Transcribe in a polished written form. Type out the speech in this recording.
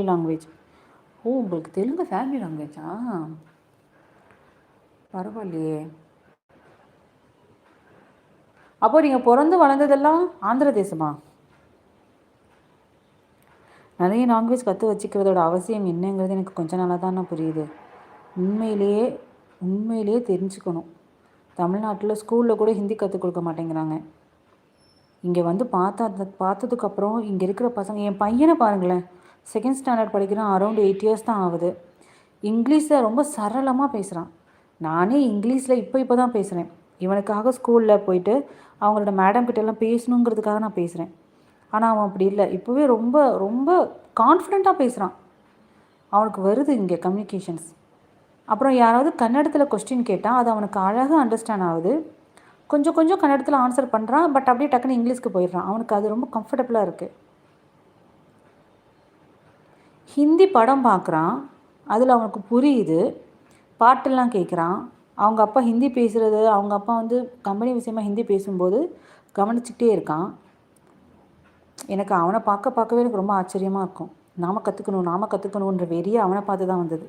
Language. ஓ! உங்களுக்கு Telugu family லாங்குவேஜா? பரவாயில்லையே! அப்போ நீங்கள் பிறந்து வளர்ந்ததெல்லாம் ஆந்திர தேசமா? நிறைய லாங்குவேஜ் கற்று வச்சுக்கிறதோட அவசியம் என்னங்கிறது எனக்கு கொஞ்ச நாளாக தான் புரியுது. உண்மையிலேயே உண்மையிலேயே தெரிஞ்சுக்கணும். தமிழ்நாட்டில் ஸ்கூலில் கூட ஹிந்தி கற்றுக் கொடுக்க மாட்டேங்கிறாங்க. இங்கே வந்து பார்த்ததுக்கப்புறம் இங்கே இருக்கிற பசங்க, என் பையனை பாருங்களேன், 2nd ஸ்டாண்டர்ட் படிக்கிறான், அரௌண்ட் 8 இயர்ஸ் தான் ஆகுது. இங்கிலீஷை ரொம்ப சரளமாக பேசுகிறான். நானே இங்கிலீஷில் இப்போ தான் பேசுகிறேன். இவனுக்காக ஸ்கூலில் போயிட்டு அவங்களோட மேடம் கிட்டெல்லாம் பேசணுங்கிறதுக்காக நான் பேசுகிறேன். ஆனால் அவன் அப்படி இல்லை. இப்போவே ரொம்ப ரொம்ப கான்ஃபிடெண்ட்டாக பேசுகிறான். அவனுக்கு வருது இங்கே கம்யூனிகேஷன்ஸ். அப்புறம் யாராவது கன்னடத்தில் கொஸ்டின் கேட்டால் அது அவனுக்கு அழகாக அண்டர்ஸ்டாண்ட் ஆகுது. கொஞ்சம் கொஞ்சம் கன்னடத்தில் ஆன்சர் பண்ணுறான். பட் அப்படியே டக்குன்னு இங்கிலீஷ்க்கு போயிடுறான். அவனுக்கு அது ரொம்ப கம்ஃபர்டபுளாக இருக்குது. ஹிந்தி படம் பார்க்குறான், அதில் அவனுக்கு புரியுது. பாட்டெல்லாம் கேட்குறான். அவங்க அப்பா ஹிந்தி பேசுகிறது, அவங்க அப்பா வந்து கம்பெனி விஷயமாக ஹிந்தி பேசும்போது கவனிச்சுக்கிட்டே இருக்கான். எனக்கு அவனை பார்க்கவே எனக்கு ரொம்ப ஆச்சரியமாக இருக்கும். நாம் கற்றுக்கணுன்ற வெறியை அவனை பார்த்து தான் வந்தது.